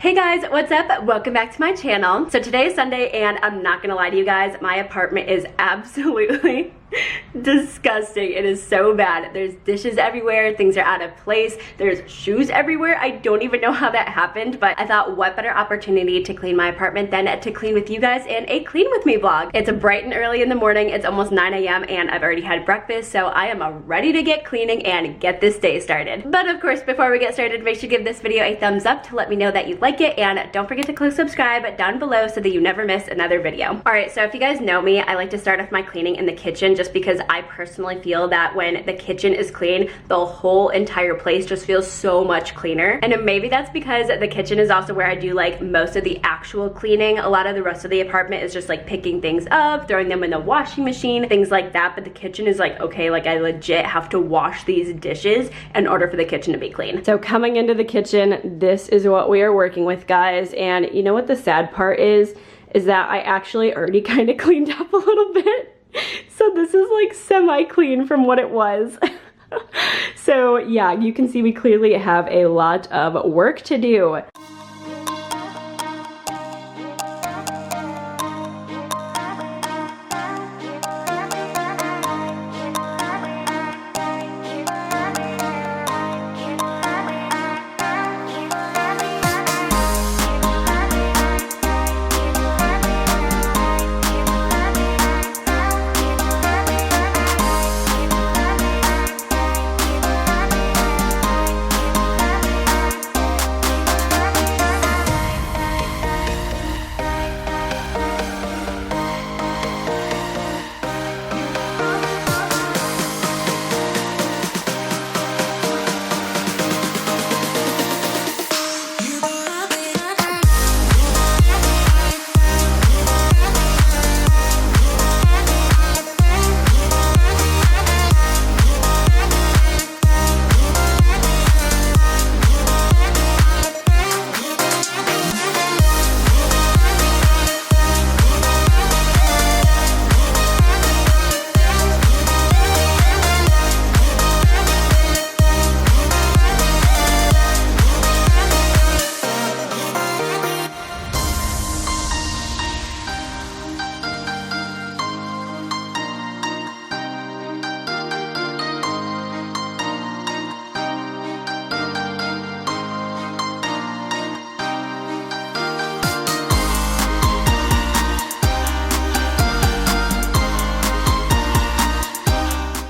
Hey guys, what's up? Welcome back to my channel. So today is Sunday and I'm not gonna lie to you guys, my apartment is absolutely disgusting. It is so bad. There's dishes everywhere, things are out of place, there's shoes everywhere. I don't even know how that happened, but I thought what better opportunity to clean my apartment than to clean with you guys in a clean with me vlog. It's bright and early in the morning, it's almost 9 a.m. and I've already had breakfast, so I am ready to get cleaning and get this day started. But of course, before we get started, make sure you give this video a thumbs up to let me know that you like it, and don't forget to click subscribe down below so that you never miss another video. Alright, so if you guys know me, I like to start off my cleaning in the kitchen just because I personally feel that when the kitchen is clean, the whole entire place just feels so much cleaner. And maybe that's because the kitchen is also where I do like most of the actual cleaning. A lot of the rest of the apartment is just like picking things up, throwing them in the washing machine, things like that. But the kitchen is like, okay, like I legit have to wash these dishes in order for the kitchen to be clean. So coming into the kitchen, this is what we are working with, guys. And you know what the sad part is that I actually already kind of cleaned up a little bit. So this is like semi-clean from what it was. So yeah, you can see we clearly have a lot of work to do.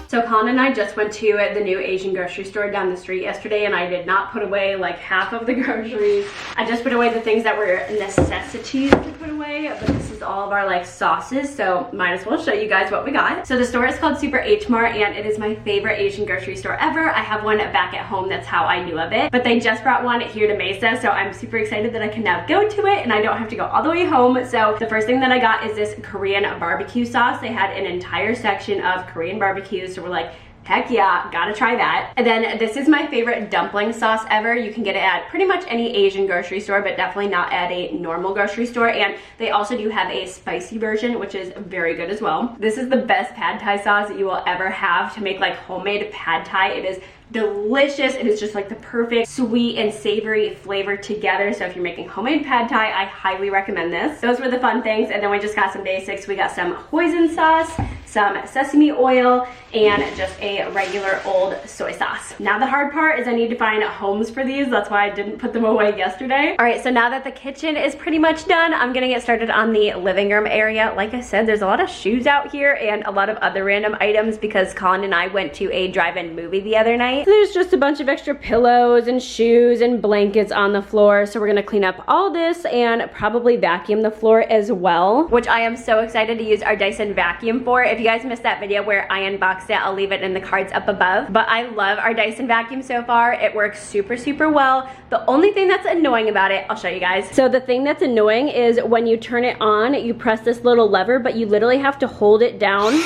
So Colin and I just went to the new Asian grocery store down the street yesterday, and I did not put away like half of the groceries. I just put away the things that were necessities to put away, but this is all of our like sauces, so might as well show you guys what we got. So the store is called Super H Mart, and it is my favorite Asian grocery store ever. I have one back at home, that's how I knew of it, but they just brought one here to Mesa, so I'm super excited that I can now go to it and I don't have to go all the way home. So the first thing that I got is this Korean barbecue sauce. They had an entire section of Korean barbecues, so we're like, heck yeah, gotta try that. And then this is my favorite dumpling sauce ever. You can get it at pretty much any Asian grocery store, but definitely not at a normal grocery store. And they also do have a spicy version, which is very good as well. This is the best pad thai sauce that you will ever have to make like homemade pad thai. It is delicious. It is just like the perfect sweet and savory flavor together. So if you're making homemade pad thai, I highly recommend this. Those were the fun things. And then we just got some basics. We got some hoisin sauce, some sesame oil, and just a regular old soy sauce. Now the hard part is I need to find homes for these. That's why I didn't put them away yesterday. All right, so now that the kitchen is pretty much done, I'm gonna get started on the living room area. Like I said, there's a lot of shoes out here and a lot of other random items because Colin and I went to a drive-in movie the other night. So there's just a bunch of extra pillows and shoes and blankets on the floor. So we're gonna clean up all this and probably vacuum the floor as well, which I am so excited to use our Dyson vacuum for. If you guys missed that video where I unboxed it, I'll leave it in the cards up above. But I love our Dyson vacuum so far. It works super, super well. The only thing that's annoying about it, I'll show you guys. So the thing that's annoying is when you turn it on, you press this little lever, but you literally have to hold it down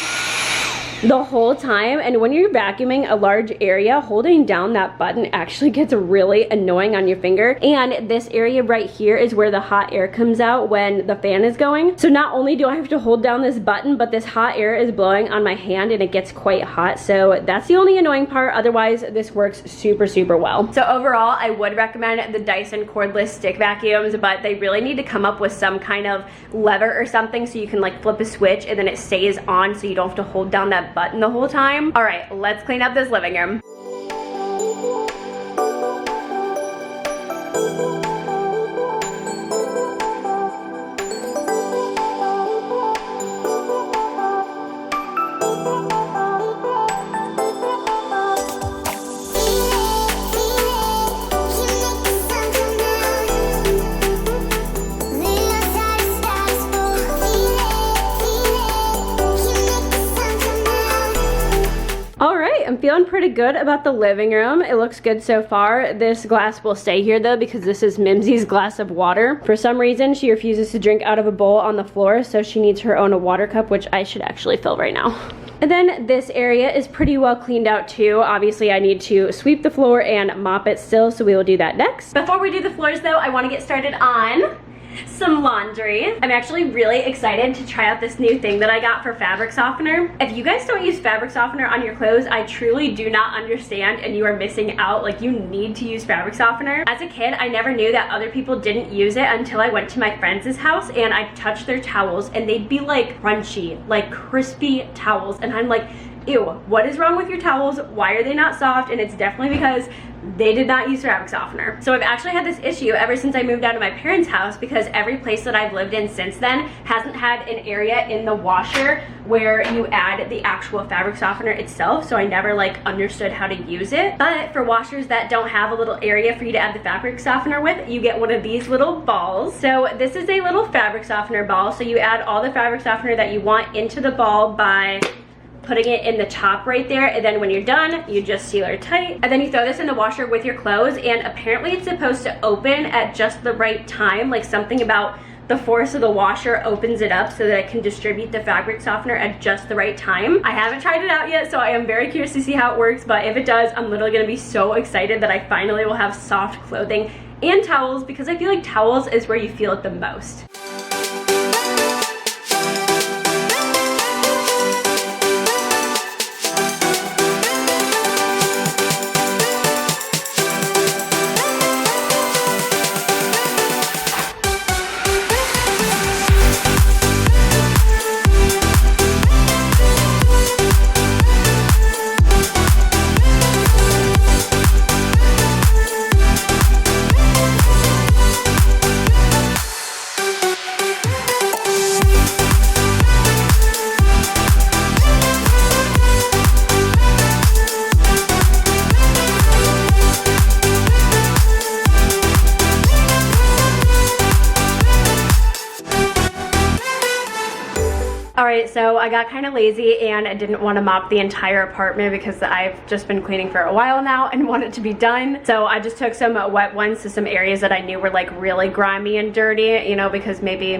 the whole time. And when you're vacuuming a large area, holding down that button actually gets really annoying on your finger. And this area right here is where the hot air comes out when the fan is going. So not only do I have to hold down this button, but this hot air is blowing on my hand and it gets quite hot. So that's the only annoying part. Otherwise, this works super, super well. So overall, I would recommend the Dyson cordless stick vacuums, but they really need to come up with some kind of lever or something so you can like flip a switch and then it stays on so you don't have to hold down that button the whole time. All right, let's clean up this living room. I'm feeling pretty good about the living room. It looks good so far. This glass will stay here though because this is Mimsy's glass of water. For some reason, she refuses to drink out of a bowl on the floor, so she needs her own water cup, which I should actually fill right now. And then this area is pretty well cleaned out too. Obviously, I need to sweep the floor and mop it still, so we will do that next. Before we do the floors though, I want to get started on some laundry. I'm actually really excited to try out this new thing that I got for fabric softener. If you guys don't use fabric softener on your clothes, I truly do not understand and you are missing out. Like, you need to use fabric softener. As a kid, I never knew that other people didn't use it until I went to my friends' house and I touched their towels and they'd be like crunchy, like crispy towels. And I'm like, ew, what is wrong with your towels? Why are they not soft? And it's definitely because they did not use fabric softener. So I've actually had this issue ever since I moved out of my parents' house because every place that I've lived in since then hasn't had an area in the washer where you add the actual fabric softener itself. So I never like understood how to use it. But for washers that don't have a little area for you to add the fabric softener with, you get one of these little balls. So this is a little fabric softener ball. So you add all the fabric softener that you want into the ball by putting it in the top right there, and then when you're done, you just seal her tight. And then you throw this in the washer with your clothes, and apparently it's supposed to open at just the right time, like something about the force of the washer opens it up so that it can distribute the fabric softener at just the right time. I haven't tried it out yet, so I am very curious to see how it works, but if it does, I'm literally gonna be so excited that I finally will have soft clothing and towels, because I feel like towels is where you feel it the most. Alright, so I got kind of lazy and I didn't want to mop the entire apartment because I've just been cleaning for a while now and want it to be done. So I just took some wet ones to some areas that I knew were like really grimy and dirty, you know, because maybe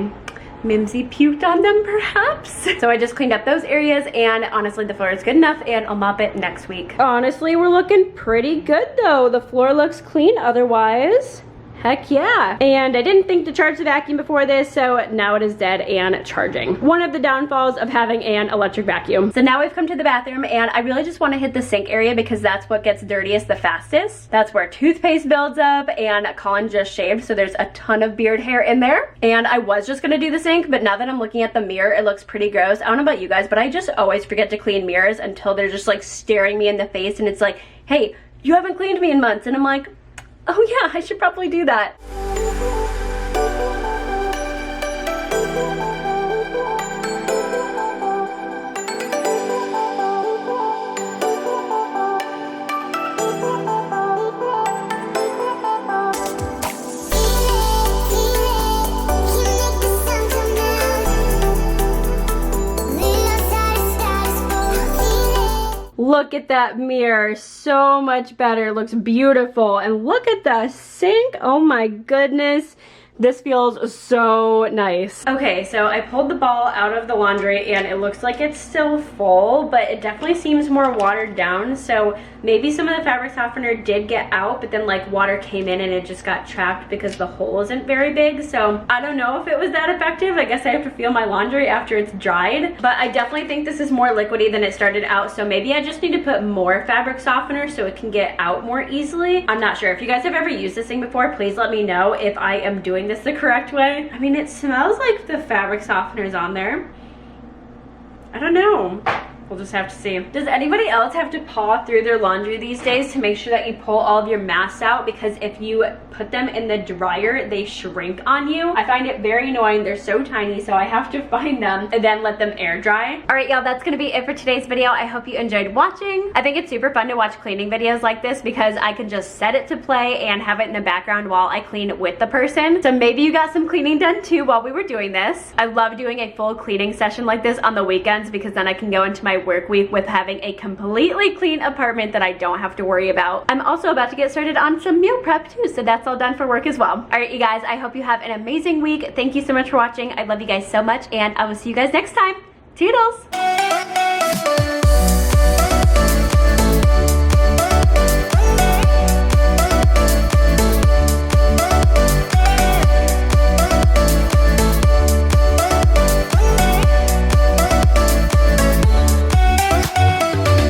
Mimsy puked on them perhaps. So I just cleaned up those areas, and honestly the floor is good enough and I'll mop it next week. Honestly, we're looking pretty good though. The floor looks clean otherwise. Heck yeah. And I didn't think to charge the vacuum before this, so now it is dead and charging. One of the downfalls of having an electric vacuum. So now we've come to the bathroom, and I really just want to hit the sink area because that's what gets dirtiest the fastest. That's where toothpaste builds up, and Colin just shaved, so there's a ton of beard hair in there. And I was just gonna do the sink, but now that I'm looking at the mirror, it looks pretty gross. I don't know about you guys, but I just always forget to clean mirrors until they're just like staring me in the face, and it's like, hey, you haven't cleaned me in months. And I'm like, oh yeah, I should probably do that. Look at that mirror, so much better, looks beautiful. And look at the sink, oh my goodness. This feels so nice. Okay, so I pulled the ball out of the laundry and it looks like it's still full, but it definitely seems more watered down. So maybe some of the fabric softener did get out, but then like water came in and it just got trapped because the hole isn't very big. So I don't know if it was that effective. I guess I have to feel my laundry after it's dried, but I definitely think this is more liquidy than it started out. So maybe I just need to put more fabric softener so it can get out more easily. I'm not sure. If you guys have ever used this thing before, please let me know if I am doing this the correct way. I mean, it smells like the fabric softener is on there. I don't know. We'll just have to see. Does anybody else have to paw through their laundry these days to make sure that you pull all of your masks out? Because if you put them in the dryer, they shrink on you. I find it very annoying. They're so tiny, so I have to find them and then let them air dry. All right, y'all, that's gonna be it for today's video. I hope you enjoyed watching. I think it's super fun to watch cleaning videos like this because I can just set it to play and have it in the background while I clean with the person. So maybe you got some cleaning done too while we were doing this. I love doing a full cleaning session like this on the weekends because then I can go into my work week with having a completely clean apartment that I don't have to worry about. I'm also about to get started on some meal prep too, so that's all done for work as well. All right, you guys, I hope you have an amazing week. Thank you so much for watching. I love you guys so much, and I will see you guys next time. Toodles!